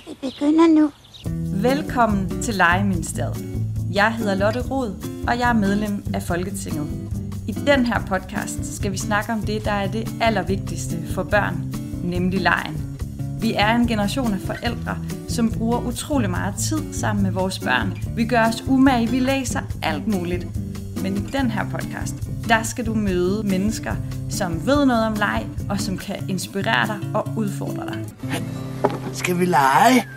vi begynder nu. Velkommen til Legeministeriet. Jeg hedder Lotte Rod, og jeg er medlem af Folketinget. I den her podcast skal vi snakke om det, der er det allervigtigste for børn, nemlig legen. Vi er en generation af forældre, som bruger utrolig meget tid sammen med vores børn. Vi gør os umage, vi læser alt muligt. Men i den her podcast, der skal du møde mennesker, som ved noget om leg, og som kan inspirere dig og udfordre dig. Skal vi lege?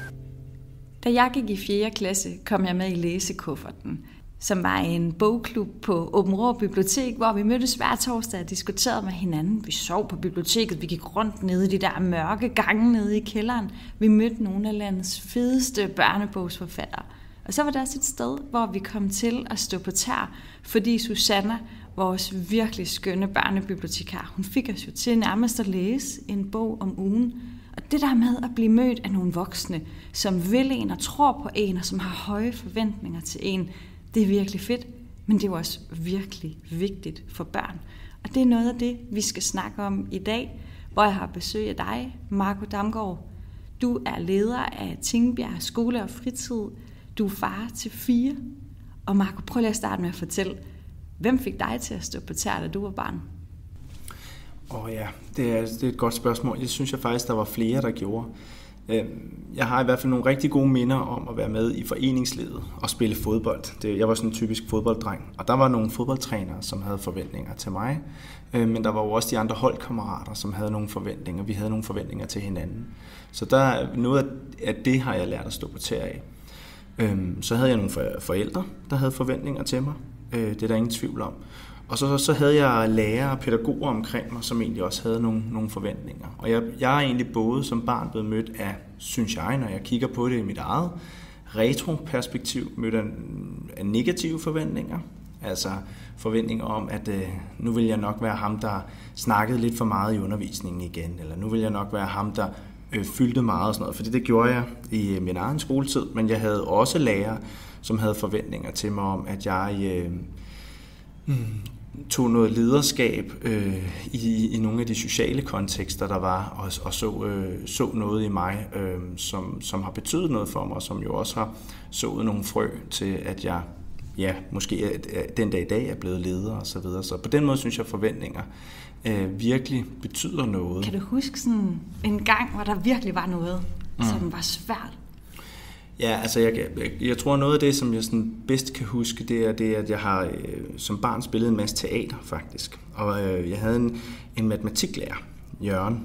Da jeg gik i 4. klasse, kom jeg med i læsekufferten, som var en bogklub på Aabenraa Bibliotek, hvor vi mødtes hver torsdag og diskuterede med hinanden. Vi sov på biblioteket, vi gik rundt nede i de der mørke gange nede i kælderen. Vi mødte nogle af landets fedeste børnebogsforfattere. Og så var der også et sted, hvor vi kom til at stå på tær, fordi Susanna, vores virkelig skønne børnebibliotekar, hun fik os jo til nærmest at læse en bog om ugen. Og det der med at blive mødt af nogle voksne, som vil en og tror på en, og som har høje forventninger til en, det er virkelig fedt, men det er jo også virkelig vigtigt for børn. Og det er noget af det, vi skal snakke om i dag, hvor jeg har besøg af dig, Marco Damgaard. Du er leder af Tingbjerg Skole og Fritid. Du er far til 4. Og Marco, prøv lige at starte med at fortælle, hvem fik dig til at stå på tær, da du var barn? Ja, det er et godt spørgsmål. Jeg synes faktisk, der var flere, der gjorde. Jeg har i hvert fald nogle rigtig gode minder om at være med i foreningslivet og spille fodbold. Jeg var sådan en typisk fodbolddreng, og der var nogle fodboldtrænere, som havde forventninger til mig, men der var jo også de andre holdkammerater, som havde nogle forventninger. Vi havde nogle forventninger til hinanden. Så noget af det har jeg lært at stå på tær af. Så havde jeg nogle forældre, der havde forventninger til mig. Det er der ingen tvivl om. Og så havde jeg lærere og pædagoger omkring mig, som egentlig også havde nogle forventninger. Og jeg er egentlig både som barn blevet mødt af, synes jeg, når jeg kigger på det i mit eget retroperspektiv, mødt af negative forventninger. Altså forventninger om, at nu vil jeg nok være ham, der snakkede lidt for meget i undervisningen igen, eller nu vil jeg nok være ham, der fyldte meget og sådan noget. Fordi det gjorde jeg i min egen skoletid, men jeg havde også lærere, som havde forventninger til mig om, at jeg tog noget lederskab i nogle af de sociale kontekster, der var, og så noget i mig, som har betydet noget for mig, og som jo også har sået nogle frø til, at jeg måske den dag i dag er blevet leder og så videre. Så på den måde synes jeg, at forventninger virkelig betyder noget. Kan du huske sådan en gang, hvor der virkelig var noget, som var svært? Ja, altså jeg tror noget af det, som jeg sådan bedst kan huske, det er, at jeg har som barn spillet en masse teater faktisk. Og jeg havde en matematiklærer, Jørgen.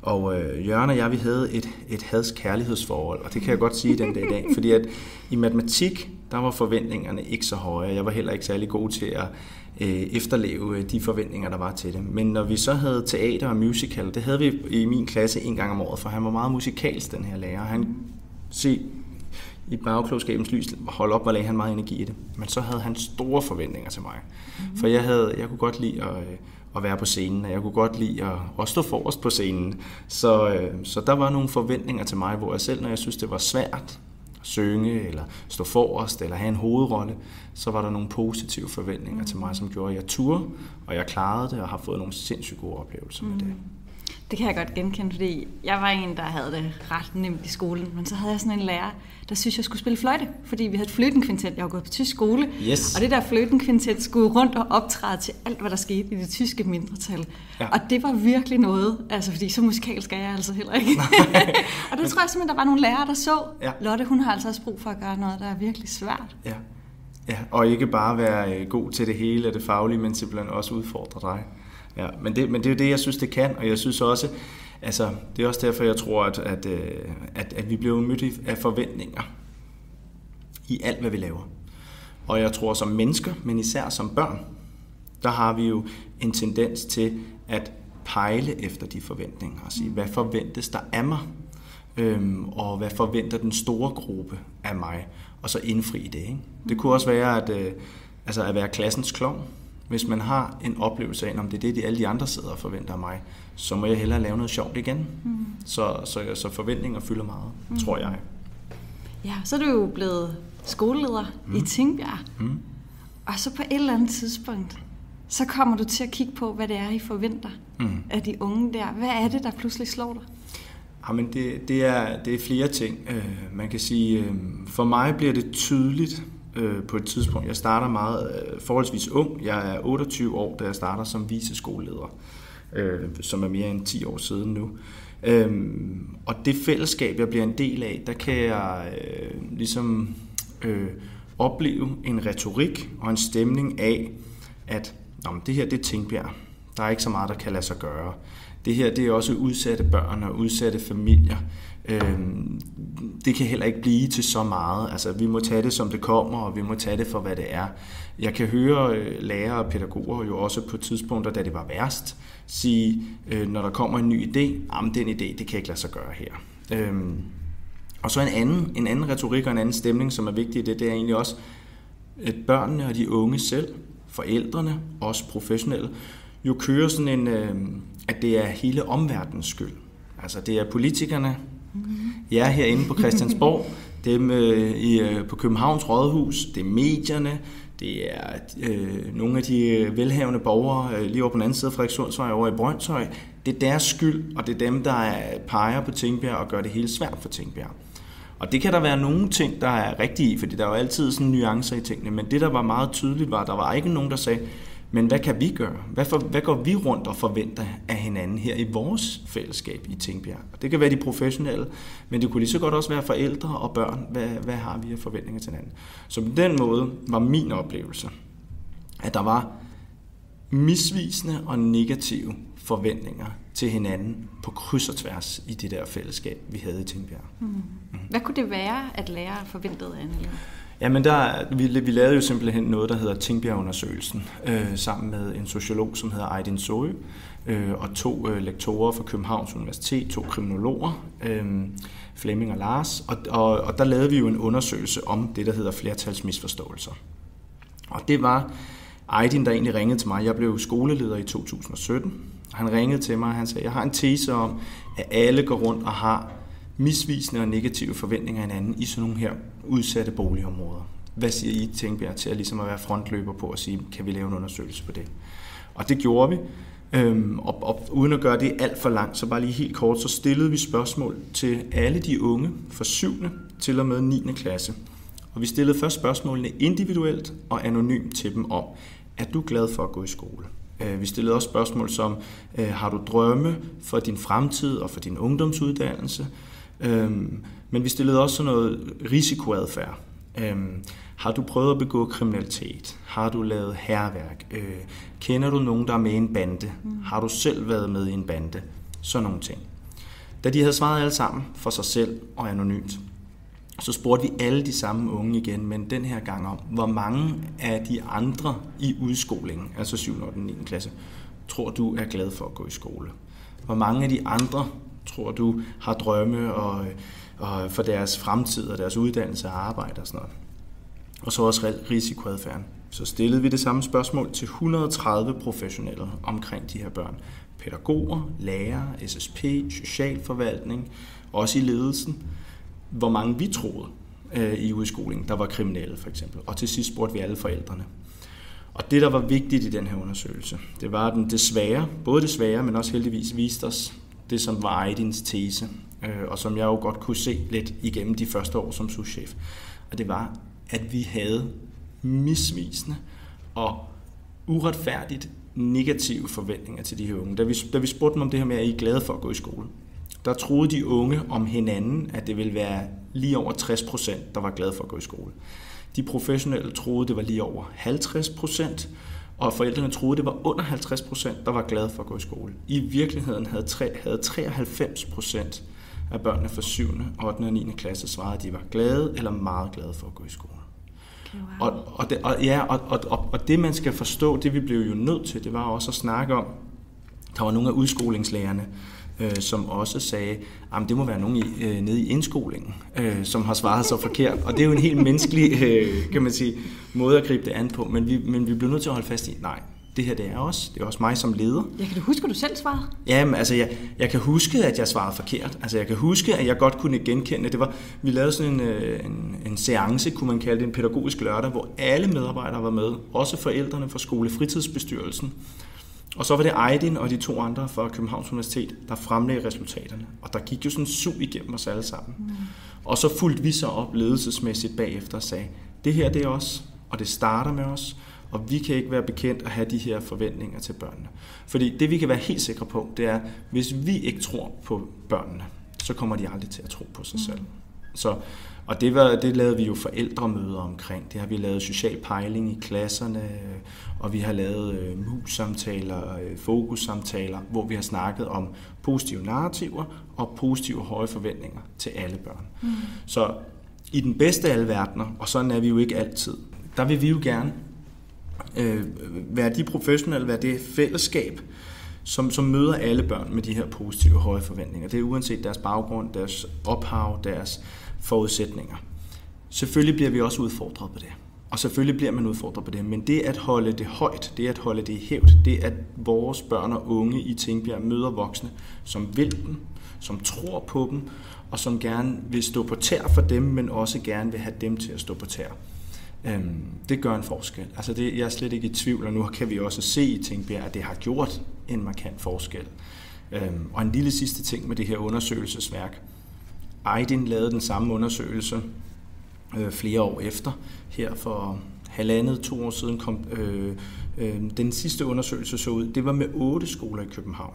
Og Jørgen og jeg, vi havde et hadsk-kærlighedsforhold, og det kan jeg godt sige den dag i dag. Fordi at i matematik, der var forventningerne ikke så høje. Jeg var heller ikke særlig god til at efterleve de forventninger, der var til det. Men når vi så havde teater og musical, det havde vi i min klasse en gang om året, for han var meget musikalsk, den her lærer. Han i bagklogskabens lys, hold op, hvor lagde han meget energi i det. Men så havde han store forventninger til mig. For jeg kunne godt lide at være på scenen, og jeg kunne godt lide at stå forrest på scenen. Så der var nogle forventninger til mig, hvor jeg selv, når jeg synes, det var svært at synge, eller stå forrest, eller have en hovedrolle, så var der nogle positive forventninger til mig, som gjorde, at jeg turde, og jeg klarede det, og har fået nogle sindssygt gode oplevelser med det. Det kan jeg godt genkende, fordi jeg var en, der havde det ret nemt i skolen, men så havde jeg sådan en lærer, der synes, jeg skulle spille fløjte, fordi vi havde et fløjtenkvintet. Jeg var gået på tysk skole, yes. Og det der fløjtenkvintet skulle rundt og optræde til alt, hvad der skete i det tyske mindretal. Ja. Og det var virkelig noget, altså fordi så musikalsk er jeg altså heller ikke. Og det tror jeg simpelthen, der var nogle lærere, der så. Ja. Lotte, hun har altså også brug for at gøre noget, der er virkelig svært. Ja, og ikke bare være god til det hele af det faglige, men simpelthen også udfordre dig. Ja, men det er jo det, jeg synes, det kan, og jeg synes også, altså, det er også derfor, jeg tror, at vi bliver mødt af forventninger i alt, hvad vi laver. Og jeg tror, som mennesker, men især som børn, der har vi jo en tendens til at pejle efter de forventninger og sige, hvad forventes der af mig, og hvad forventer den store gruppe af mig, og så indfri det. Ikke? Det kunne også være at være klassens klovn. Hvis man har en oplevelse af, om det er det, alle de andre sidder og forventer af mig, så må jeg hellere lave noget sjovt igen. Så forventninger fylder meget, tror jeg. Ja, så er du jo blevet skoleleder i Tingbjerg. Og så på et eller andet tidspunkt, så kommer du til at kigge på, hvad det er, I forventer af de unge der. Hvad er det, der pludselig slår dig? Jamen det er flere ting. Man kan sige, for mig bliver det tydeligt på et tidspunkt. Jeg starter meget forholdsvis ung. Jeg er 28 år, da jeg starter som viceskoleleder, som er mere end 10 år siden nu. Og det fællesskab, jeg bliver en del af, der kan jeg opleve en retorik og en stemning af, at det her det er Tingbjerg. Der er ikke så meget, der kan lade sig gøre. Det her det er også udsatte børn og udsatte familier. Det kan heller ikke blive til så meget. Altså, vi må tage det, som det kommer, og vi må tage det for, hvad det er. Jeg kan høre lærere og pædagoger jo også på tidspunkter, da det var værst, sige, når der kommer en ny idé, den idé, det kan ikke lade sig gøre her. Og så en anden retorik og en anden stemning, som er vigtig i det er egentlig også, at børnene og de unge selv, forældrene, også professionelle, jo kører sådan en, at det er hele omverdenens skyld. Altså det er politikerne, jer herinde på Christiansborg, dem på Københavns Rådhus, det er medierne, det er nogle af de velhavende borgere lige over på den anden side af Frederikssundsvej over i Brønshøj. Det er deres skyld, og det er dem, der peger på Tingbjerg og gør det hele svært for Tingbjerg. Og det kan der være nogle ting, der er rigtige i, fordi der er jo altid sådan nuancer i tingene, men det, der var meget tydeligt, var, at der var ikke nogen, der sagde, men hvad kan vi gøre? Hvad går vi rundt og forventer af hinanden her i vores fællesskab i Tingbjerg? Og det kan være de professionelle, men det kunne lige så godt også være forældre og børn. Hvad har vi af forventninger til hinanden? Så på den måde var min oplevelse, at der var misvisende og negative forventninger til hinanden på kryds og tværs i det der fællesskab, vi havde i Tingbjerg. Hvad kunne det være, at lærere forventede af en elev? Jamen, vi lavede jo simpelthen noget, der hedder Tingbjerg-undersøgelsen, sammen med en sociolog, som hedder Aydin Soye, og 2 lektorer fra Københavns Universitet, 2 kriminologer, Flemming og Lars, og der lavede vi jo en undersøgelse om det, der hedder flertalsmisforståelser. Og det var Aydin, der egentlig ringede til mig. Jeg blev skoleleder i 2017, og han ringede til mig, og han sagde, jeg har en tese om, at alle går rundt og har misvisende og negative forventninger af hinanden i sådan nogle her udsatte boligområder. Hvad siger I, Tingbjerg, til at ligesom at være frontløber på at sige, kan vi lave en undersøgelse på det? Og det gjorde vi. Og uden at gøre det alt for langt, så bare lige helt kort, så stillede vi spørgsmål til alle de unge fra 7. til og med 9. klasse. Og vi stillede først spørgsmålene individuelt og anonymt til dem om, er du glad for at gå i skole? Vi stillede også spørgsmål som, har du drømme for din fremtid og for din ungdomsuddannelse? Men vi stillede også sådan noget risikoadfærd. Har du prøvet at begå kriminalitet? Har du lavet hærværk? Kender du nogen, der er med i en bande? Har du selv været med i en bande? Sådan nogle ting. Da de havde svaret alle sammen for sig selv og anonymt, så spurgte vi alle de samme unge igen, men den her gang om, hvor mange af de andre i udskolingen, altså 7. og 9. klasse, tror du er glad for at gå i skole? Hvor mange af de andre tror du har drømme og for deres fremtid og deres uddannelse og arbejde og sådan noget? Og så også risikoadfærden. Så stillede vi det samme spørgsmål til 130 professionelle omkring de her børn. Pædagoger, lærere, SSP, socialforvaltning, også i ledelsen. Hvor mange vi troede i udskolingen, der var kriminelle for eksempel. Og til sidst spurgte vi alle forældrene. Og det, der var vigtigt i den her undersøgelse, det var, at den desværre, både desværre, men også heldigvis viste os det, som var Aydins tese, og som jeg jo godt kunne se lidt igennem de første år som souschef. Og det var, at vi havde misvisende og uretfærdigt negative forventninger til de her unge. Da vi spurgte dem om det her med, at I er glade for at gå i skole, der troede de unge om hinanden, at det ville være lige over 60%, der var glade for at gå i skole. De professionelle troede, det var lige over 50%, og forældrene troede, det var under 50%, der var glade for at gå i skole. I virkeligheden havde 93% af børnene fra 7., 8. og 9. klasse svaret, at de var glade eller meget glade for at gå i skole. Okay, wow. Og det, man skal forstå, det vi blev jo nødt til, det var også at snakke om, der var nogle af udskolingslærerne, som også sagde, at det må være nogen nede i indskolingen, som har svaret så forkert. Og det er jo en helt menneskelig kan man sige, måde at gribe det an på. Men vi bliver nødt til at holde fast i, nej, det her det er også mig som leder. Ja, kan du huske, at du selv svarede? Jamen, altså, jeg kan huske, at jeg svarede forkert. Altså, jeg kan huske, at jeg godt kunne genkende. Vi lavede sådan en seance, kunne man kalde det, en pædagogisk lørdag, hvor alle medarbejdere var med, også forældrene fra skolefritidsbestyrelsen. Og så var det Aydin og de 2 andre fra Københavns Universitet, der fremlagde resultaterne. Og der gik jo sådan en sug igennem os alle sammen. Og så fulgte vi så op ledelsesmæssigt bagefter og sagde, det her det er os, og det starter med os, og vi kan ikke være bekendt at have de her forventninger til børnene. Fordi det vi kan være helt sikre på, det er, hvis vi ikke tror på børnene, så kommer de aldrig til at tro på sig selv. Og det lavede vi jo forældremøder omkring. Det har vi lavet social pejling i klasserne, og vi har lavet mus-samtaler, fokussamtaler, hvor vi har snakket om positive narrativer og positive høje forventninger til alle børn. Så i den bedste af alle verdener, og sådan er vi jo ikke altid, der vil vi jo gerne være de professionelle, være det fællesskab, som møder alle børn med de her positive høje forventninger. Det er uanset deres baggrund, deres ophav, deres forudsætninger. Selvfølgelig bliver vi også udfordret på det. Og selvfølgelig bliver man udfordret på det. Men det at holde det højt, det at holde det i hævd, det at vores børn og unge i Tingbjerg møder voksne, som vil dem, som tror på dem, og som gerne vil stå på tær for dem, men også gerne vil have dem til at stå på tær. Det gør en forskel. Altså jeg er slet ikke i tvivl, og nu kan vi også se i Tingbjerg, at det har gjort en markant forskel. Og en lille sidste ting med det her undersøgelsesværk. Aydin lavede den samme undersøgelse flere år efter. Her for 1,5-2 år siden kom den sidste undersøgelse så ud. Det var med 8 skoler i København.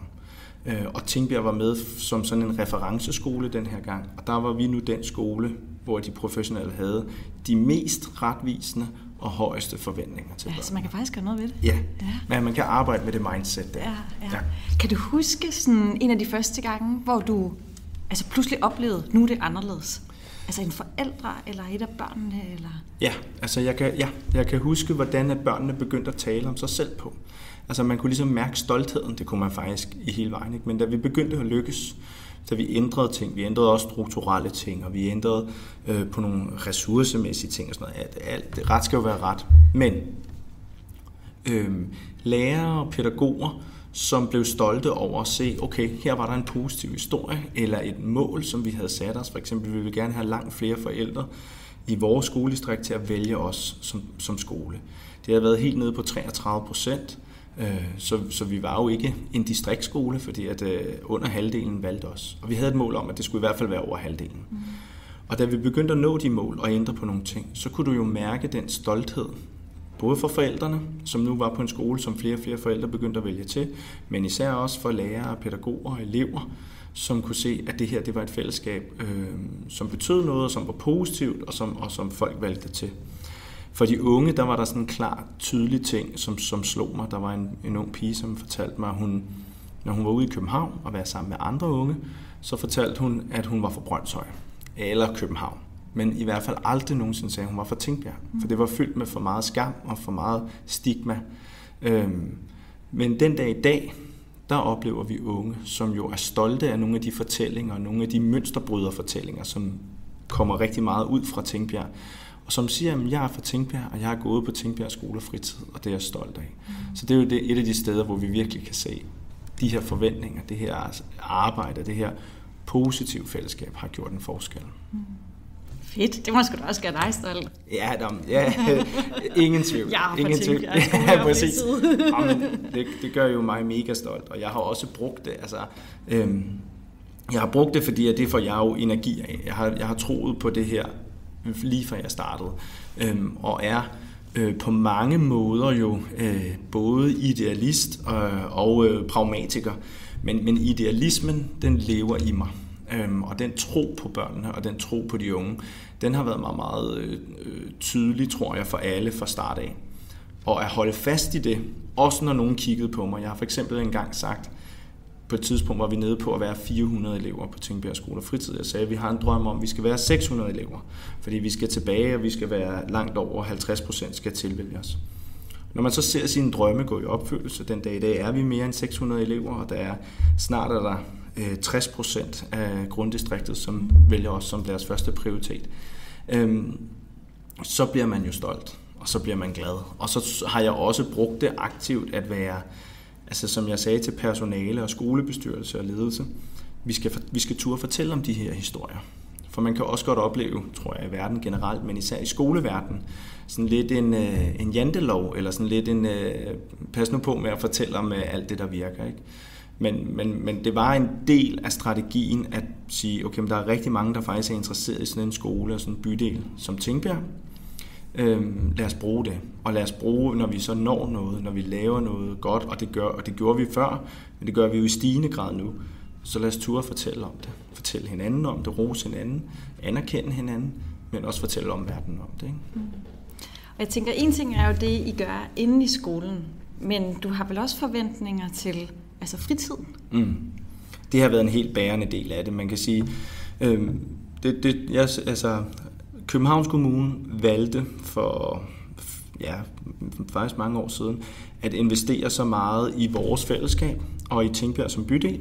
Og Tingbjerg var med som sådan en referenceskole den her gang. Og der var vi nu den skole, hvor de professionelle havde de mest retvisende og højeste forventninger til børn. Så man kan faktisk gøre noget ved det? Ja, men man kan arbejde med det mindset der. Ja. Kan du huske sådan en af de første gange, hvor du pludselig oplevede, nu er det anderledes? Altså en forældre eller et af børnene? Eller? Ja, altså jeg kan huske, hvordan at børnene begyndte at tale om sig selv på. Altså man kunne ligesom mærke stoltheden, det kunne man faktisk i hele vejen. Ikke? Men da vi begyndte at lykkes, da vi ændrede ting, vi ændrede også strukturelle ting, og vi ændrede på nogle ressourcemæssige ting og sådan noget. Alt ret skal jo være ret. Men lærere og pædagoger, som blev stolte over at se, okay, her var der en positiv historie, eller et mål, som vi havde sat os. For eksempel ville vi gerne have langt flere forældre i vores skoledistrikt til at vælge os som skole. Det havde været helt nede på 33%, så vi var jo ikke en distriktsskole, fordi at under halvdelen valgte os. Og vi havde et mål om, at det skulle i hvert fald være over halvdelen. Og da vi begyndte at nå de mål og ændre på nogle ting, så kunne du jo mærke den stolthed, både for forældrene, som nu var på en skole, som flere og flere forældre begyndte at vælge til, men især også for lærere, pædagoger og elever, som kunne se, at det her det var et fællesskab, som betød noget, og som var positivt, og som folk valgte til. For de unge, der var der sådan en klar, tydelig ting, som slog mig. Der var en ung pige, som fortalte mig, at når hun var ude i København og var sammen med andre unge, så fortalte hun, at hun var fra Brønshøj eller København. Men i hvert fald aldrig nogensinde sagde, at hun var fra Tingbjerg. For det var fyldt med for meget skam og for meget stigma. Men den dag i dag, der oplever vi unge, som jo er stolte af nogle af de fortællinger, og nogle af de mønsterbryderfortællinger, som kommer rigtig meget ud fra Tingbjerg. Og som siger, at jeg er fra Tingbjerg, og jeg har gået på Tingbjerg skole og fritid, og det er jeg stolt af. Så det er jo et af de steder, hvor vi virkelig kan se, de her forventninger, det her arbejde, det her positive fællesskab har gjort en forskel. Fedt, det må sgu da også gøre dig stolt. Ja, ingen tvivl. Ingen tvivl. Ja, præcis. Men det gør jo mig mega stolt, og jeg har også brugt det. Altså, jeg har brugt det, fordi det får jeg jo energi af. Jeg har troet på det her lige fra jeg startede, og er på mange måder jo både idealist og pragmatiker. Men idealismen, den lever i mig. Og den tro på børnene og den tro på de unge, den har været meget, meget tydelig, tror jeg, for alle fra start af. Og at holde fast i det, også når nogen kiggede på mig. Jeg har for eksempel engang sagt, på et tidspunkt var vi nede på at være 400 elever på Tingbjerg Skole og Fritid. Jeg sagde, at vi har en drøm om, at vi skal være 600 elever, fordi vi skal tilbage, og vi skal være langt over 50% skal tilvælge os. Når man så ser sine drømme gå i opfyldelse, den dag i dag er vi mere end 600 elever, og snart er der 60% af grunddistriktet, som vælger os som deres første prioritet. Så bliver man jo stolt, og så bliver man glad. Og så har jeg også brugt det aktivt at være, altså som jeg sagde til personale og skolebestyrelse og ledelse, vi skal turde fortælle om de her historier. For man kan også godt opleve, tror jeg, i verden generelt, men især i skoleverdenen, sådan lidt en jantelov, eller sådan lidt en pas nu på med at fortælle om alt det, der virker, ikke? Men det var en del af strategien at sige, okay, men der er rigtig mange, der faktisk er interesseret i sådan en skole og sådan en bydel som Tingbjerg. Lad os bruge det, og lad os bruge, når vi så når noget, når vi laver noget godt, og det gjorde vi før, men det gør vi jo i stigende grad nu. Så lad os turde fortælle om det, fortælle hinanden om det, rose hinanden, anerkende hinanden, men også fortælle om verden om det. Ikke? Og jeg tænker, en ting er jo det, I gør inde i skolen, men du har vel også forventninger til fritiden? Det har været en helt bærende del af det. Man kan sige, Københavns Kommune valgte for faktisk mange år siden at investere så meget i vores fællesskab og i Tingbjerg som bydel,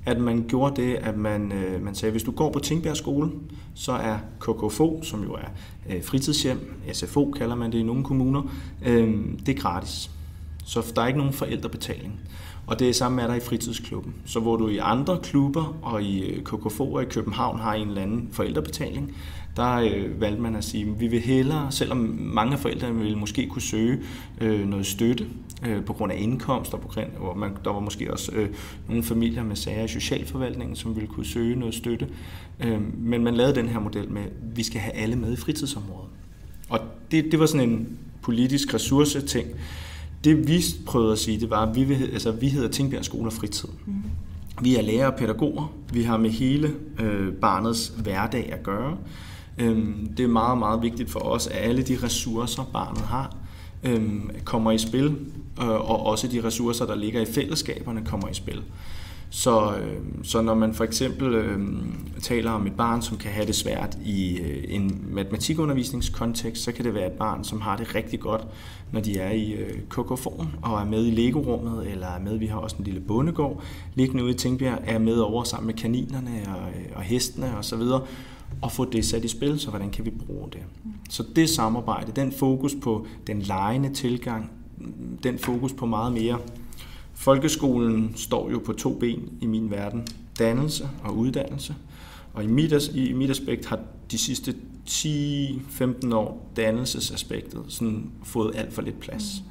at man gjorde det, at man sagde, hvis du går på Tingbjerg skole, så er KKFO, som jo er fritidshjem, SFO kalder man det i nogle kommuner, det er gratis. Så der er ikke nogen forældrebetaling. Og det samme er der i fritidsklubben. Så hvor du i andre klubber og i KKFO'er i København har en eller anden forældrebetaling, der valgte man at sige, at vi vil hellere, selvom mange af forældrene ville måske kunne søge noget støtte på grund af indkomst, og der var måske også nogle familier med sager i socialforvaltningen, som ville kunne søge noget støtte. Men man lavede den her model med, at vi skal have alle med i fritidsområdet. Og det var sådan en politisk ressourceting. Det vi prøvede at sige, det var, at vi hedder Tingbjerg Skole og Fritid. Vi er lærere og pædagoger. Vi har med hele barnets hverdag at gøre. Det er meget, meget vigtigt for os, at alle de ressourcer, barnet har, kommer i spil, og også de ressourcer, der ligger i fællesskaberne, kommer i spil. Så når man for eksempel taler om et barn, som kan have det svært i en matematikundervisningskontekst, så kan det være et barn, som har det rigtig godt, når de er i KKF'en og er med i Lego-rummet, eller er med, vi har også en lille bondegård liggende ude i Tingbjerg, er med over sammen med kaninerne og hestene og så videre, og få det sat i spil, så hvordan kan vi bruge det? Så det samarbejde, den fokus på den legende tilgang, den fokus på meget mere. Folkeskolen står jo på 2 ben i min verden, dannelse og uddannelse, og i mit aspekt har de sidste 10-15 år dannelsesaspektet sådan fået alt for lidt plads.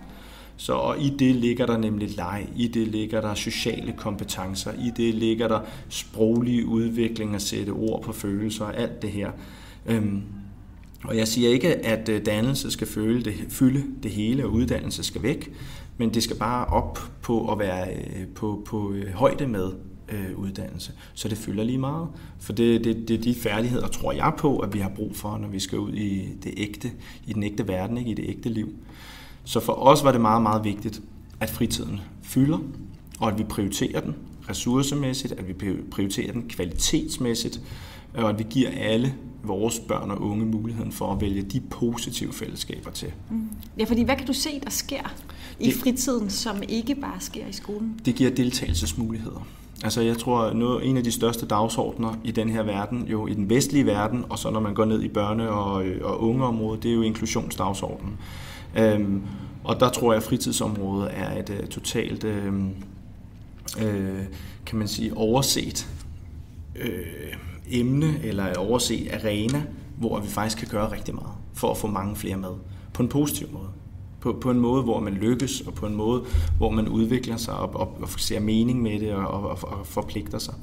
Så og i det ligger der nemlig leg, i det ligger der sociale kompetencer, i det ligger der sproglig udvikling, at sætte ord på følelser og alt det her. Og jeg siger ikke, at dannelse skal fylde det hele, og uddannelse skal væk, men det skal bare op på at være på højde med uddannelse, så det fylder lige meget. For det er de færdigheder, tror jeg på, at vi har brug for, når vi skal ud i den ægte verden, ikke i det ægte liv. Så for os var det meget, meget vigtigt, at fritiden fylder, og at vi prioriterer den ressourcemæssigt, at vi prioriterer den kvalitetsmæssigt, og at vi giver alle vores børn og unge muligheden for at vælge de positive fællesskaber til. Ja, fordi hvad kan du se, der sker i fritiden, som ikke bare sker i skolen? Det giver deltagelsesmuligheder. Altså jeg tror, en af de største dagsordner i den her verden, jo i den vestlige verden, og så når man går ned i børne- og ungeområdet, det er jo inklusionsdagsordenen. Og der tror jeg, at fritidsområdet er et totalt, kan man sige, overset emne eller et overset arena, hvor vi faktisk kan gøre rigtig meget for at få mange flere med. På en positiv måde. På en måde, hvor man lykkes, og på en måde, hvor man udvikler sig og ser mening med det og forpligter sig.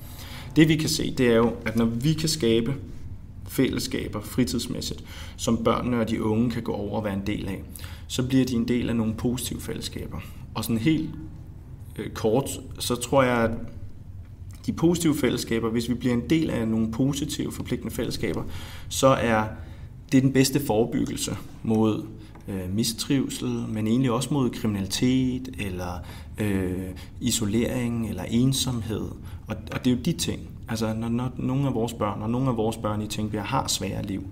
Det vi kan se, det er jo, at når vi kan skabe fællesskaber fritidsmæssigt, som børnene og de unge kan gå over og være en del af, så bliver de en del af nogle positive fællesskaber. Og sådan helt kort, så tror jeg, at de positive fællesskaber, hvis vi bliver en del af nogle positive, forpligtende fællesskaber, så er det den bedste forebyggelse mod mistrivsel, men egentlig også mod kriminalitet, eller isolering, eller ensomhed. Og det er jo de ting. Altså, når nogle af vores børn i Tingbjerg har svære liv,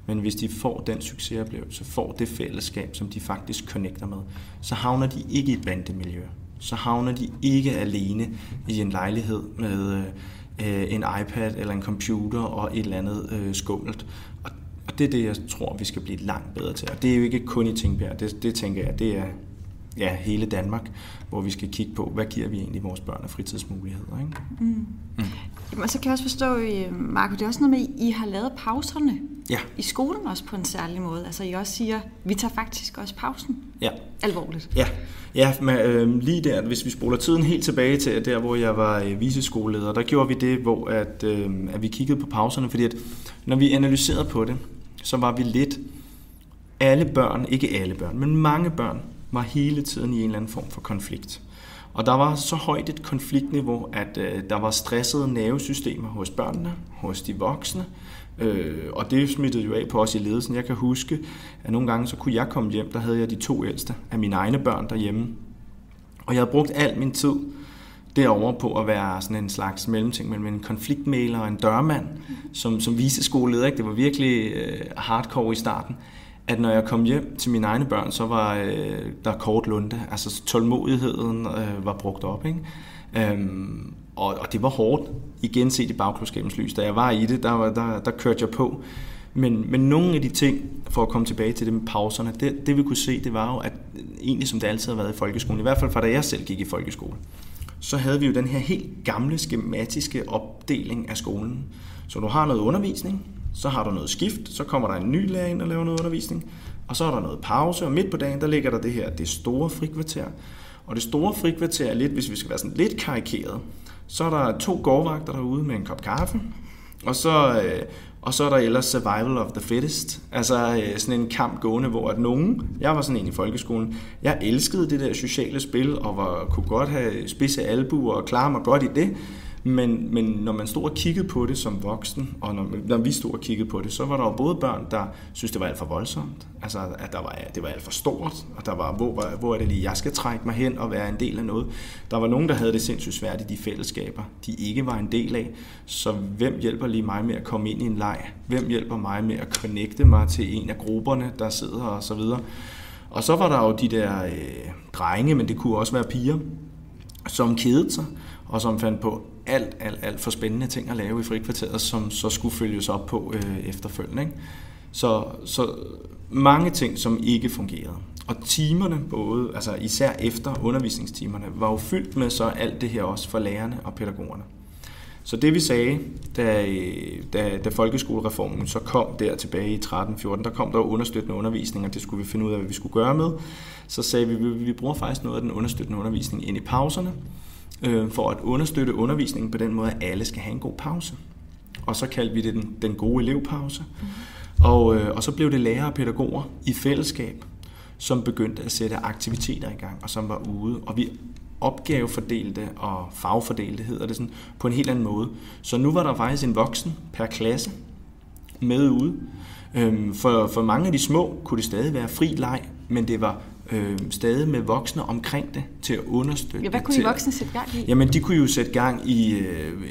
men hvis de får den succesoplevelse, får det fællesskab, som de faktisk connecter med, så havner de ikke i et bandemiljø. Så havner de ikke alene i en lejlighed med en iPad eller en computer og et eller andet skummelt. Og det er det, jeg tror, vi skal blive langt bedre til. Og det er jo ikke kun i Tingbjerg. Det tænker jeg, det er hele Danmark, hvor vi skal kigge på, hvad giver vi egentlig vores børn af fritidsmuligheder. Ikke? Jamen, så kan jeg også forstå, Marco, det er også noget med, at I har lavet pauserne i skolen også på en særlig måde. Altså, I også siger, vi tager faktisk også pausen alvorligt. Ja, men lige der, hvis vi spoler tiden helt tilbage til der, hvor jeg var viceskoleleder, der gjorde vi det, hvor at vi kiggede på pauserne, fordi at når vi analyserede på det, så var vi lidt alle børn, ikke alle børn, men mange børn var hele tiden i en eller anden form for konflikt. Og der var så højt et konfliktniveau, at der var stressede nervesystemer hos børnene, hos de voksne, og det smittede jo af på os i ledelsen. Jeg kan huske, at nogle gange så kunne jeg komme hjem, der havde jeg de 2 ældste af mine egne børn derhjemme. Og jeg havde brugt al min tid derovre på at være sådan en slags mellemting mellem en konfliktmægler og en dørmand, som viceskoleleder, ikke? Det var virkelig hardcore i starten. At når jeg kom hjem til mine egne børn, så var der kort lunte. Altså tålmodigheden var brugt op, ikke? Og det var hårdt igen set i bagklodskabens lys. Da jeg var i det, der kørte jeg på. Men nogle af de ting, for at komme tilbage til det med pauserne, det vi kunne se, det var jo, at egentlig som det altid har været i folkeskolen, i hvert fald fra da jeg selv gik i folkeskole, så havde vi jo den her helt gamle skematiske opdeling af skolen. Så du har noget undervisning, så har du noget skift, så kommer der en ny lærer ind og laver noget undervisning, og så er der noget pause, og midt på dagen, der ligger der det store frikvarter. Og det store frikvarter er lidt, hvis vi skal være sådan lidt karikeret, så er der 2 gårdvagter derude med en kop kaffe, og så er der ellers survival of the fittest, altså sådan en kamp gående, hvor at jeg var sådan en i folkeskolen, jeg elskede det der sociale spil, og kunne godt have spidse albuer og klare mig godt i det, men når man stod og kiggede på det som voksen, og når vi stod og kiggede på det, så var der jo både børn, der synes det var alt for voldsomt, altså at det var alt for stort, og der var, hvor er det lige, jeg skal trække mig hen og være en del af noget. Der var nogen, der havde det sindssygt svært i de fællesskaber, de ikke var en del af, så hvem hjælper lige mig med at komme ind i en leg? Hvem hjælper mig med at connecte mig til en af grupperne, der sidder og så videre? Og så var der jo de der drenge, men det kunne også være piger, som kedede sig, og som fandt på alt for spændende ting at lave i frikvarteret, som så skulle følges op på efterfølgende. Ikke? Så mange ting, som ikke fungerede. Og timerne, både, altså især efter undervisningstimerne, var jo fyldt med så alt det her også for lærerne og pædagogerne. Så det vi sagde, da folkeskolereformen så kom der tilbage i 13-14, der kom der understøttende undervisning, og det skulle vi finde ud af, hvad vi skulle gøre med. Så sagde vi bruger faktisk noget af den understøttende undervisning ind i pauserne, for at understøtte undervisningen på den måde, at alle skal have en god pause. Og så kaldte vi det den gode elevpause. Og så blev det lærere og pædagoger i fællesskab, som begyndte at sætte aktiviteter i gang, og som var ude. Og vi opgavefordelte og fagfordelte, hedder det sådan, på en helt anden måde. Så nu var der faktisk en voksen per klasse med ude. For mange af de små kunne det stadig være fri leg, men det var stadig med voksne omkring det til at understøtte. Ja, hvad kunne I voksne sætte gang i? Jamen, de kunne jo sætte gang i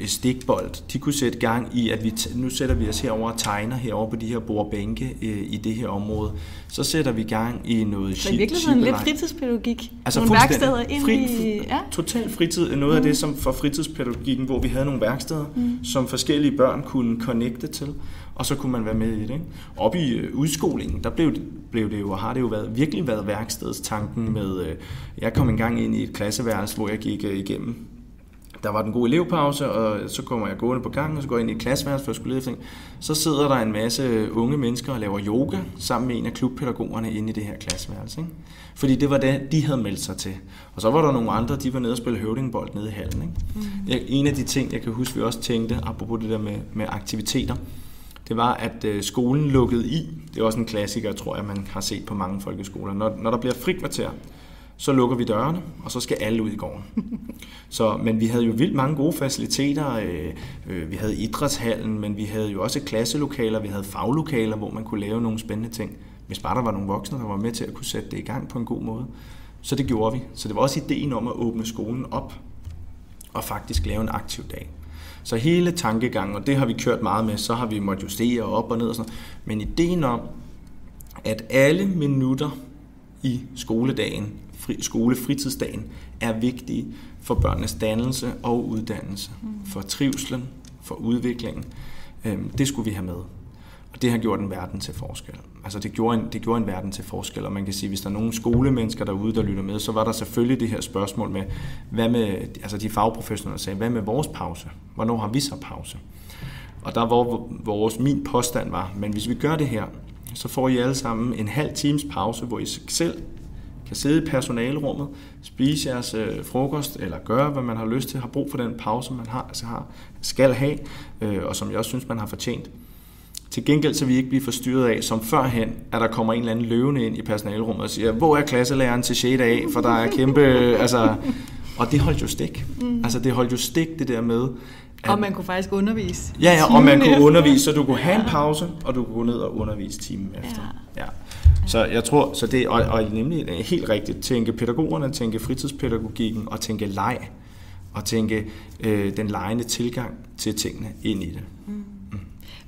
stikbold. De kunne sætte gang i, at nu sætter vi os herover og tegner herover på de her bordbænke i det her område. Så sætter vi gang i noget så virkelig sådan lidt fritidspædagogik. Altså nogle værksteder ind i... Ja. Total fritid. Noget af det som for fritidspædagogikken, hvor vi havde nogle værksteder, som forskellige børn kunne connecte til, og så kunne man være med i det. Ikke? Op i udskolingen, der blev det jo, og har det jo virkelig været værkstedstanken med, jeg kom engang ind i et klasseværelse, hvor jeg gik igennem. Der var den gode elevpause, og så kommer jeg gående på gangen, og så går jeg ind i et klasseværelse, for jeg skulle lede. Så sidder der en masse unge mennesker og laver yoga, sammen med en af klubpædagogerne inde i det her klasseværelse. Ikke? Fordi det var det, de havde meldt sig til. Og så var der nogle andre, de var nede og spille høvdingbold nede i hallen. Ikke? En af de ting, jeg kan huske, vi også tænkte, apropos det der med aktiviteter, det var, at skolen lukkede i. Det er også en klassiker, tror jeg, man har set på mange folkeskoler. Når der bliver frikvarter, så lukker vi dørene, og så skal alle ud i gården. Men vi havde jo vildt mange gode faciliteter. Vi havde idrætshallen, men vi havde jo også klasselokaler, vi havde faglokaler, hvor man kunne lave nogle spændende ting. Hvis bare der var nogle voksne, der var med til at kunne sætte det i gang på en god måde. Så det gjorde vi. Så det var også ideen om at åbne skolen op, og faktisk lave en aktiv dag. Så hele tankegangen, og det har vi kørt meget med, så har vi måttet justere op og ned og sådan noget. Men ideen om, at alle minutter i skoledagen, skolefritidsdagen, er vigtige for børnenes dannelse og uddannelse, for trivslen, for udviklingen, det skulle vi have med. Og det har gjort en verden til forskel. Altså det gjorde en verden til forskel, og man kan sige, hvis der er nogle skolemennesker derude, der lytter med, så var der selvfølgelig det her spørgsmål med, hvad med, altså de fagprofessionelle sagde, hvad med vores pause? Hvornår har vi så pause? Og der var min påstand var, men hvis vi gør det her, så får I alle sammen en halv times pause, hvor I selv kan sidde i personalerummet, spise jeres frokost, eller gøre, hvad man har lyst til, har brug for den pause, man skal have, og som jeg også synes, man har fortjent. Til gengæld så vi ikke blive forstyrret af, som førhen, at der kommer en eller anden løvende ind i personalerummet og siger, hvor er klasselæreren til 6. A, for der er kæmpe... og det holdt jo stik. Altså det holdt jo stik, det der med... Og man kunne faktisk undervise. Ja, og man kunne undervise, så du kunne have en pause, og du kunne gå ned og undervise timen efter. Ja. Så jeg tror, så det og nemlig helt rigtigt, tænke pædagogerne, tænke fritidspædagogikken og tænke leg, og tænke den legende tilgang til tingene ind i det.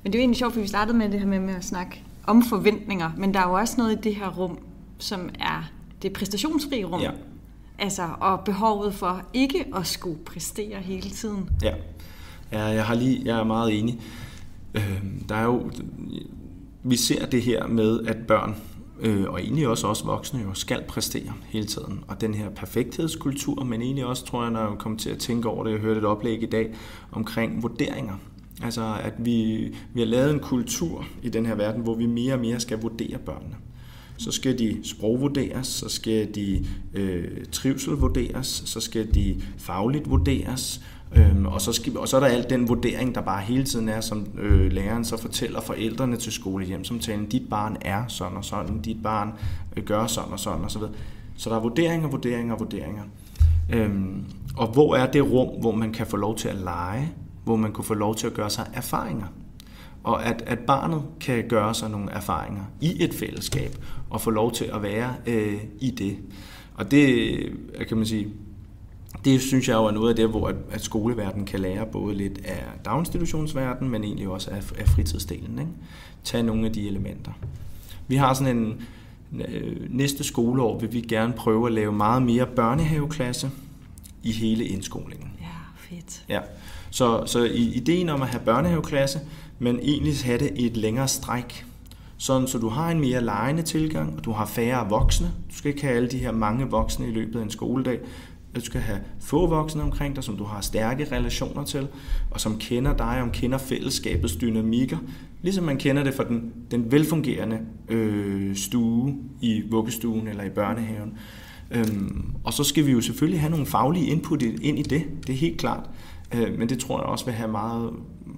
Men det er jo egentlig sjovt, fordi vi startede med det her med at snakke om forventninger, men der er jo også noget i det her rum, som er det præstationsfrie rum. Ja. Altså, og behovet for ikke at skulle præstere hele tiden. Ja, jeg er meget enig. Der er jo, vi ser det her med, at børn, og egentlig også os voksne, jo skal præstere hele tiden. Og den her perfekthedskultur, men egentlig også, tror jeg, når jeg kommer til at tænke over det, jeg hørte et oplæg i dag, omkring vurderinger. Altså, at vi har lavet en kultur i den her verden, hvor vi mere og mere skal vurdere børnene. Så skal de sprogvurderes, så skal de trivsel vurderes, så skal de fagligt vurderes, og så er der alt den vurdering, der bare hele tiden er, som læreren så fortæller forældrene til skolehjemsamtalen, dit barn er sådan og sådan, dit barn gør sådan og sådan osv. Så der er vurderinger. Og hvor er det rum, hvor man kan få lov til at lege, hvor man kunne få lov til at gøre sig erfaringer. Og at barnet kan gøre sig nogle erfaringer i et fællesskab, og få lov til at være i det. Og det, kan man sige, det synes jeg jo er noget af det, hvor at skoleverdenen kan lære både lidt af daginstitutionsverdenen, men egentlig også af fritidsdelen. Ikke? Tag nogle af de elementer. Vi har sådan en næste skoleår, vil vi gerne prøve at lave meget mere børnehaveklasse i hele indskolingen. Ja, fedt. Ja. Så ideen om at have børnehaveklasse, men egentlig have det i et længere stræk. Sådan, så du har en mere legende tilgang, og du har færre voksne. Du skal ikke have alle de her mange voksne i løbet af en skoledag. Du skal have få voksne omkring dig, som du har stærke relationer til, og som kender dig, og kender fællesskabets dynamikker, ligesom man kender det fra den velfungerende stue i vuggestuen eller i børnehaven. Og så skal vi jo selvfølgelig have nogle faglige input ind i det, det er helt klart. Men det tror jeg også vil have meget,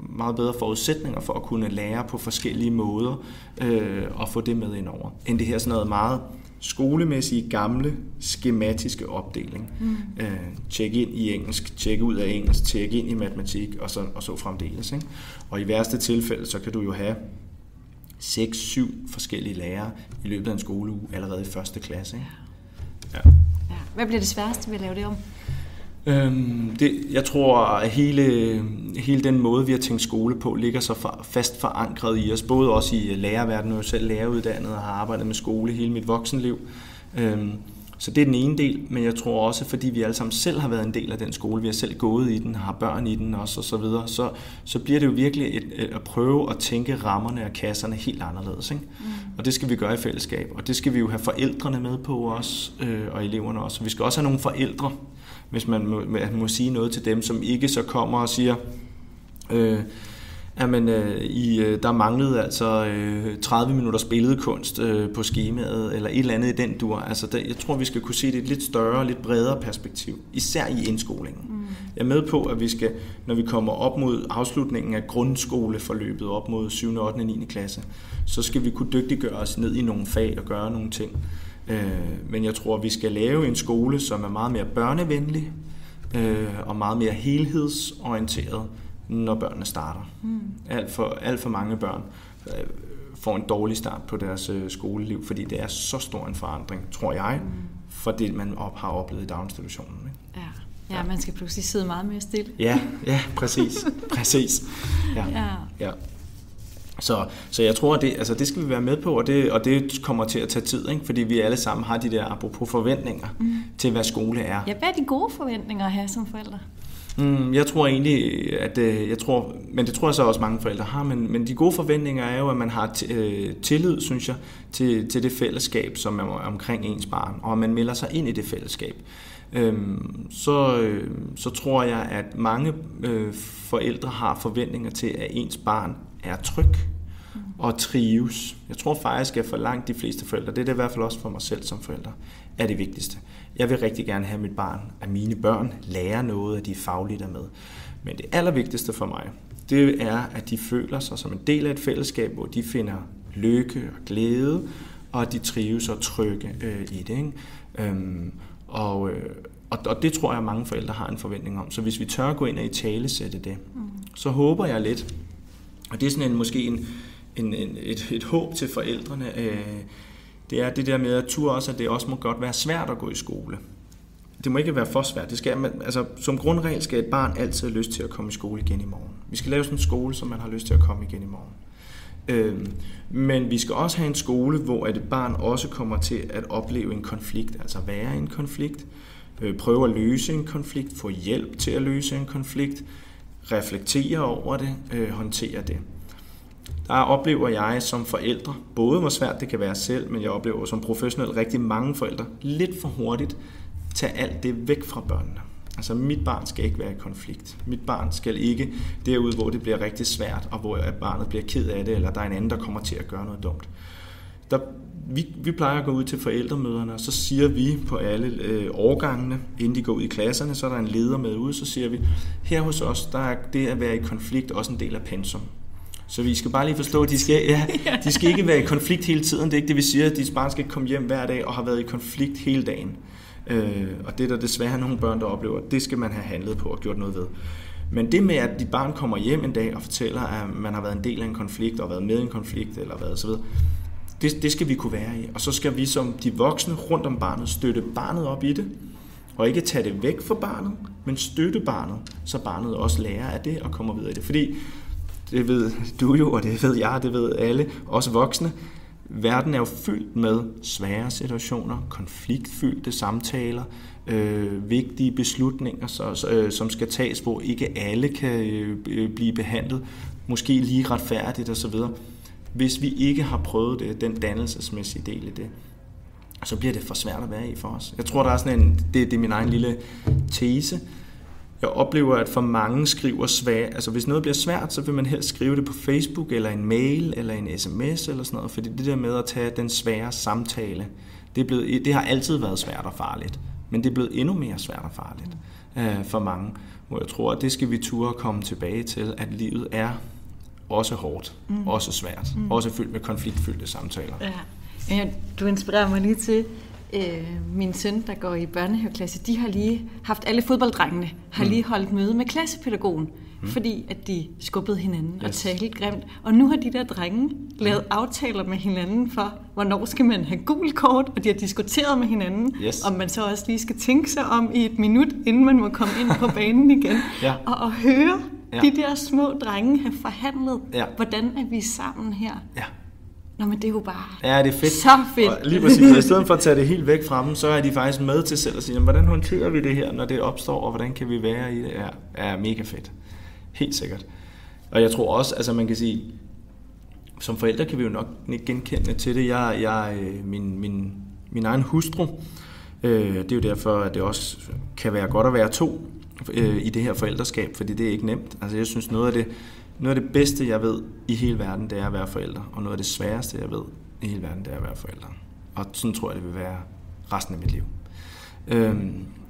meget bedre forudsætninger for at kunne lære på forskellige måder og få det med ind over, end det her sådan noget meget skolemæssige, gamle, skematiske opdeling. Tjek ind i engelsk, tjek ud af engelsk, tjek ind i matematik og så fremdeles. Ikke? Og i værste tilfælde, så kan du jo have 6-7 forskellige lærere i løbet af en skoleuge allerede i 1. klasse. Ikke? Ja. Hvad bliver det sværeste ved at lave det om? Jeg tror, at hele den måde, vi har tænkt skole på, ligger så fast forankret i os. Både også i lærerverdenen, jeg er selv læreruddannet og har arbejdet med skole hele mit voksenliv. Så det er den ene del, men jeg tror også, fordi vi alle sammen selv har været en del af den skole, vi har selv gået i den, har børn i den også, og så videre, så bliver det jo virkelig at prøve at tænke rammerne og kasserne helt anderledes. Ikke? Og det skal vi gøre i fællesskab, og det skal vi jo have forældrene med på også, og eleverne også. Vi skal også have nogle forældre, hvis man må sige noget til dem, som ikke så kommer og siger, der manglede altså 30 minutters billedkunst på skemaet, eller et eller andet i den dur. Altså, jeg tror, vi skal kunne se det i et lidt større, lidt bredere perspektiv, især i indskolingen. Jeg er med på, at vi skal, når vi kommer op mod afslutningen af grundskoleforløbet, op mod 7., 8. og 9. klasse, så skal vi kunne dygtiggøre os ned i nogle fag og gøre nogle ting. Men jeg tror, vi skal lave en skole, som er meget mere børnevenlig og meget mere helhedsorienteret, når børnene starter. Alt for mange børn får en dårlig start på deres skoleliv, fordi det er så stor en forandring, tror jeg, for det, man har oplevet i daginstitutionen. Ikke? Ja, man skal pludselig sidde meget mere stille. Ja, præcis. Ja. Så jeg tror, at det skal vi være med på, og det kommer til at tage tid, ikke? Fordi vi alle sammen har de der apropos forventninger til, hvad skole er. Ja, hvad er de gode forventninger at have som forældre? Jeg tror egentlig, men det tror jeg så også mange forældre har, men de gode forventninger er jo, at man har tillid, synes jeg, til det fællesskab, som er omkring ens barn, og man melder sig ind i det fællesskab. Så tror jeg, at mange forældre har forventninger til, at ens barn er tryg og trives. Jeg tror faktisk, at for langt de fleste forældre, det er det i hvert fald også for mig selv som forældre, er det vigtigste. Jeg vil rigtig gerne have at mine børn lærer noget, at de fagligt er med. Men det allervigtigste for mig, det er, at de føler sig som en del af et fællesskab, hvor de finder lykke og glæde, og at de trives og trygge i det. Ikke? Og det tror jeg, at mange forældre har en forventning om. Så hvis vi tør gå ind og italesætte det, så håber jeg lidt, og det er sådan måske et håb til forældrene, det er det der med at turde også, at det også må godt være svært at gå i skole. Det må ikke være for svært. Det skal, altså, som grundregel skal et barn altid have lyst til at komme i skole igen i morgen. Vi skal lave sådan en skole, som man har lyst til at komme igen i morgen. Men vi skal også have en skole, hvor et barn også kommer til at opleve en konflikt, altså være i en konflikt, prøve at løse en konflikt, få hjælp til at løse en konflikt, reflektere over det, håndtere det. Der oplever jeg som forældre, både hvor svært det kan være selv, men jeg oplever som professionel rigtig mange forældre, lidt for hurtigt tage alt det væk fra børnene. Altså mit barn skal ikke være i konflikt. Mit barn skal ikke derude, hvor det bliver rigtig svært, og hvor barnet bliver ked af det, eller der er en anden, der kommer til at gøre noget dumt. Vi plejer at gå ud til forældremøderne, og så siger vi på alle årgangene, inden de går ud i klasserne, så er der en leder med ude, så siger vi, her hos os, der er det at være i konflikt også en del af pensum. Så vi skal bare lige forstå, at de skal ikke være i konflikt hele tiden. Det er ikke det, vi siger, at de barn skal ikke komme hjem hver dag og har været i konflikt hele dagen. Og det er der desværre nogle børn, der oplever, det skal man have handlet på og gjort noget ved. Men det med, at dit barn kommer hjem en dag og fortæller, at man har været en del af en konflikt og været med i en konflikt eller hvad så videre, det skal vi kunne være i. Og så skal vi som de voksne rundt om barnet støtte barnet op i det, og ikke tage det væk fra barnet, men støtte barnet, så barnet også lærer af det og kommer videre i det. Fordi det ved du jo, og det ved jeg, det ved alle, også voksne. Verden er jo fyldt med svære situationer, konfliktfyldte samtaler, vigtige beslutninger, som skal tages, hvor ikke alle kan blive behandlet, måske lige retfærdigt osv. Hvis vi ikke har prøvet det, den dannelsesmæssige del i det, så bliver det for svært at være i for os. Jeg tror, der er sådan det er min egen lille tese. Jeg oplever, at for mange skriver svært. Altså hvis noget bliver svært, så vil man helst skrive det på Facebook, eller en mail, eller en sms, eller sådan noget. Fordi det der med at tage den svære samtale, det har altid været svært og farligt. Men det er blevet endnu mere svært og farligt for mange. Hvor jeg tror, at det skal vi turde komme tilbage til, at livet er også hårdt, også svært, også fyldt med konfliktfyldte samtaler. Ja, du inspirerer mig lige til, min søn, der går i børnehaveklasse, de har lige haft, alle fodbolddrengene har lige holdt møde med klassepædagogen, fordi at de skubbede hinanden og talte grimt. Og nu har de der drenge lavet aftaler med hinanden for, hvornår skal man have gul kort, og de har diskuteret med hinanden, om man så også lige skal tænke sig om i et minut, inden man må komme ind på banen igen. Og at høre de der små drenge have forhandlet, hvordan er vi sammen her? Ja. Nå, men det er jo bare det er fedt. Så fedt. Og lige præcis, i stedet for at tage det helt væk fra dem, så er de faktisk med til selv at sige, hvordan håndterer vi det her, når det opstår, og hvordan kan vi være i det? Er mega fedt. Helt sikkert. Og jeg tror også, altså man kan sige, som forældre kan vi jo nok ikke genkende til det. Min egen hustru, det er jo derfor, at det også kan være godt at være to i det her forældreskab, fordi det er ikke nemt. Altså jeg synes, noget af det bedste, jeg ved i hele verden, det er at være forældre. Og noget af det sværeste, jeg ved i hele verden, det er at være forældre. Og sådan tror jeg, det vil være resten af mit liv.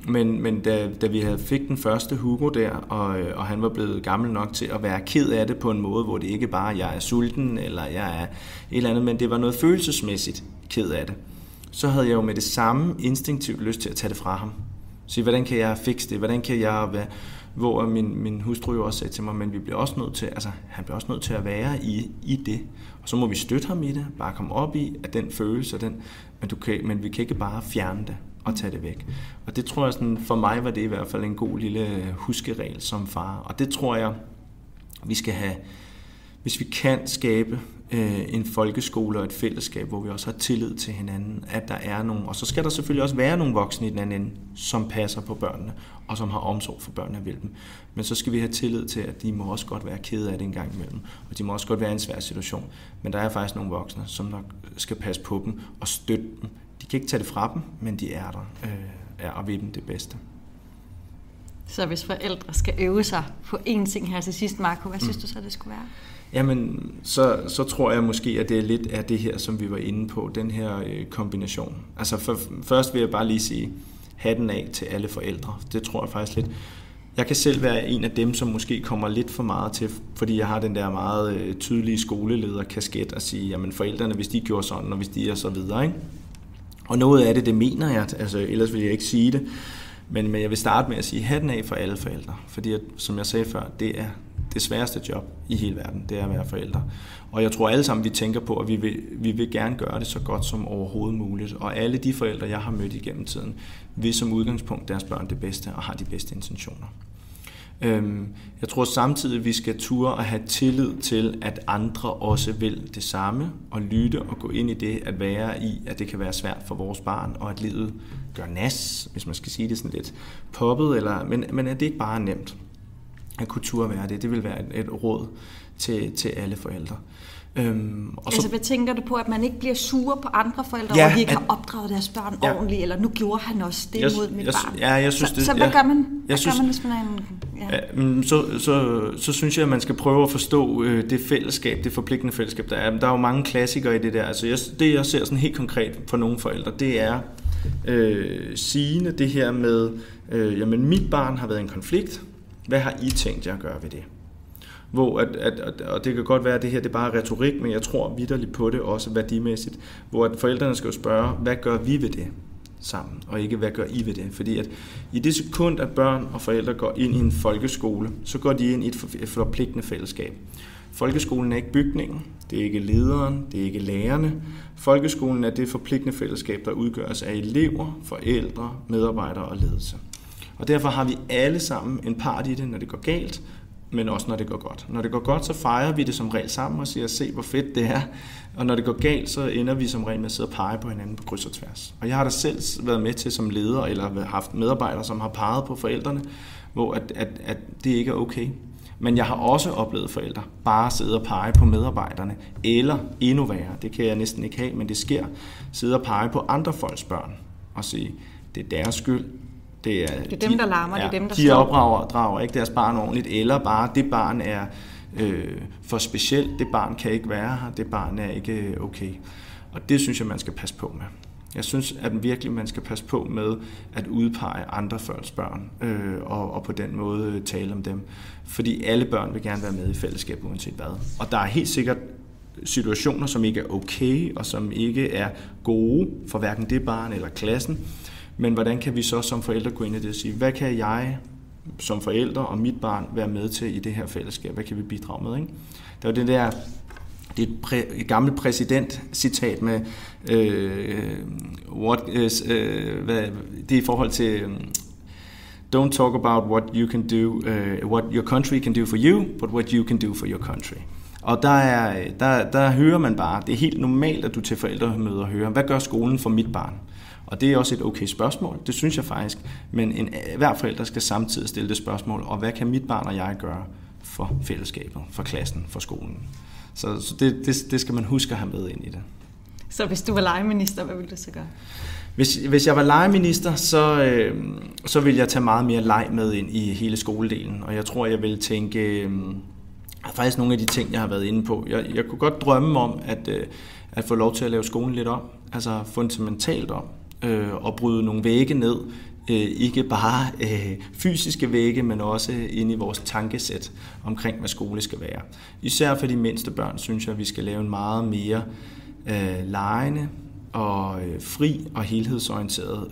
Men da vi fik den første Hugo der, og han var blevet gammel nok til at være ked af det på en måde, hvor det ikke bare, jeg er sulten, eller jeg er et eller andet, men det var noget følelsesmæssigt ked af det. Så havde jeg jo med det samme instinktivt lyst til at tage det fra ham. Så hvordan kan jeg fikse det? Hvordan kan jeg være... Hvor min hustru jo også sagde til mig, men vi bliver også nødt til, altså han bliver også nødt til at være i det. Og så må vi støtte ham i det, bare komme op i, at den følelse, men vi kan ikke bare fjerne det og tage det væk. Og det tror jeg sådan, for mig var det i hvert fald en god lille huskeregel som far. Og det tror jeg, vi skal have, hvis vi kan skabe en folkeskole og et fællesskab, hvor vi også har tillid til hinanden, at der er nogen, og så skal der selvfølgelig også være nogle voksne i den anden ende, som passer på børnene, og som har omsorg for børnene og vil dem. Men så skal vi have tillid til, at de må også godt være kede af det en gang imellem, og de må også godt være i en svær situation. Men der er faktisk nogle voksne, som nok skal passe på dem og støtte dem. De kan ikke tage det fra dem, men de er der, og vil dem det bedste. Så hvis forældre skal øve sig på én ting her til sidst, Marco, hvad synes du så, det skulle være? Jamen, så tror jeg måske, at det er lidt af det her, som vi var inde på, den her kombination. Altså først vil jeg bare lige sige, hatten af til alle forældre. Det tror jeg faktisk lidt. Jeg kan selv være en af dem, som måske kommer lidt for meget til, fordi jeg har den der meget tydelige skolelederkasket at sige, jamen forældrene, hvis de gjorde sådan, og hvis de er så videre, ikke? Og noget af det mener jeg, altså ellers vil jeg ikke sige det, men jeg vil starte med at sige hatten af for alle forældre, fordi at, som jeg sagde før, det er det sværeste job i hele verden, det er at være forældre. Og jeg tror alle sammen, vi tænker på, at vi vil gerne gøre det så godt som overhovedet muligt. Og alle de forældre, jeg har mødt igennem tiden, vil som udgangspunkt deres børn det bedste og har de bedste intentioner. Jeg tror samtidig, vi skal ture og have tillid til, at andre også vil det samme, og lytte og gå ind i det, at være i, at det kan være svært for vores barn, og at livet gør nas, hvis man skal sige det sådan lidt poppet, men at det ikke bare er nemt. At kunne ture være det. Det vil være et råd til alle forældre. Og så, hvad tænker du på, at man ikke bliver sure på andre forældre, og de ikke har opdraget deres børn ordentligt, eller nu gjorde han også det mod mit barn? Ja, jeg synes det. Så hvad gør man? Hvis man er så synes jeg, at man skal prøve at forstå det fællesskab, det forpligtende fællesskab, der er. Der er jo mange klassikere i det der. Altså det, jeg ser sådan helt konkret for nogle forældre, det er sigende det her med, jamen mit barn har været i en konflikt. Hvad har I tænkt jer at gøre ved det? Hvor og det kan godt være, at det her det er bare retorik, men jeg tror vitterligt på det også værdimæssigt, hvor at forældrene skal jo spørge, hvad gør vi ved det sammen, og ikke hvad gør I ved det? Fordi at i det sekund, at børn og forældre går ind i en folkeskole, så går de ind i et forpligtende fællesskab. Folkeskolen er ikke bygningen, det er ikke lederen, det er ikke lærerne. Folkeskolen er det forpligtende fællesskab, der udgøres af elever, forældre, medarbejdere og ledelse. Og derfor har vi alle sammen en part i det, når det går galt, men også når det går godt. Når det går godt, så fejrer vi det som regel sammen og siger, se hvor fedt det er. Og når det går galt, så ender vi som regel med at sidde og pege på hinanden på kryds og tværs. Og jeg har da selv været med til som leder, eller haft medarbejdere, som har peget på forældrene, hvor at det ikke er okay. Men jeg har også oplevet forældre bare sidde og pege på medarbejderne, eller endnu værre, det kan jeg næsten ikke have, men det sker, sidde og pege på andre folks børn og sige, det er deres skyld. Det er dem, der larmer, det er dem, der de opdrager ikke deres barn ordentligt, eller bare det barn er for specielt, det barn kan ikke være her, det barn er ikke okay. Og det synes jeg, man skal passe på med. Jeg synes, at virkelig man skal passe på med at udpege andre folks børn, og på den måde tale om dem. Fordi alle børn vil gerne være med i fællesskab, uanset hvad. Og der er helt sikkert situationer, som ikke er okay, og som ikke er gode for hverken det barn eller klassen. Men hvordan kan vi så som forældre gå ind i det og sige, hvad kan jeg som forældre og mit barn være med til i det her fællesskab? Hvad kan vi bidrage med? Ikke? Der er det er et gammelt præsident-citat med, det er i forhold til, don't talk about what you can do, what your country can do for you, but what you can do for your country. Og der hører man bare, det er helt normalt, at du til forældremøder hører, hvad gør skolen for mit barn? Og det er også et okay spørgsmål, det synes jeg faktisk, men hver forælder skal samtidig stille det spørgsmål, og hvad kan mit barn og jeg gøre for fællesskabet, for klassen, for skolen? Så det skal man huske at have med ind i det. Så hvis du var legeminister, hvad ville du så gøre? Hvis jeg var legeminister, så ville jeg tage meget mere leg med ind i hele skoledelen, og jeg tror, jeg vil tænke faktisk nogle af de ting, jeg har været inde på. Jeg kunne godt drømme om at få lov til at lave skolen lidt om, altså fundamentalt om, og bryde nogle vægge ned, ikke bare fysiske vægge, men også inde i vores tankesæt omkring, hvad skole skal være. Især for de mindste børn, synes jeg, at vi skal lave en meget mere legende og fri og helhedsorienteret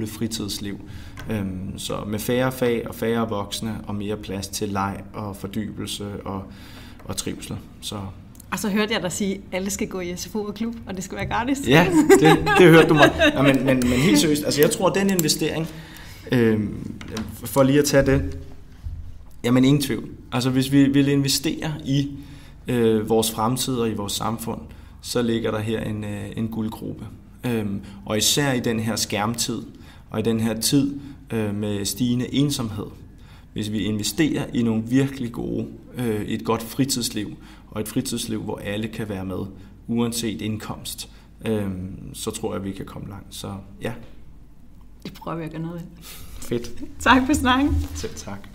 fritidsliv. Så med færre fag og færre voksne og mere plads til leg og fordybelse og trivsel. Og så hørte jeg dig sige, at alle skal gå i SFO og klub, og det skal være gratis. Ja, det hørte du mig. Ja, men helt seriøst, altså jeg tror, at den investering, for lige at tage det, jamen ingen tvivl. Altså hvis vi vil investere i vores fremtid og i vores samfund, så ligger der her en guldgruppe. Og især i den her skærmtid, og i den her tid med stigende ensomhed, hvis vi investerer i nogle virkelig gode, et godt fritidsliv, og et fritidsliv, hvor alle kan være med, uanset indkomst, så tror jeg, vi kan komme langt. Så ja. Det prøver vi at gøre noget ved. Fedt. Tak for snakken. Selv tak.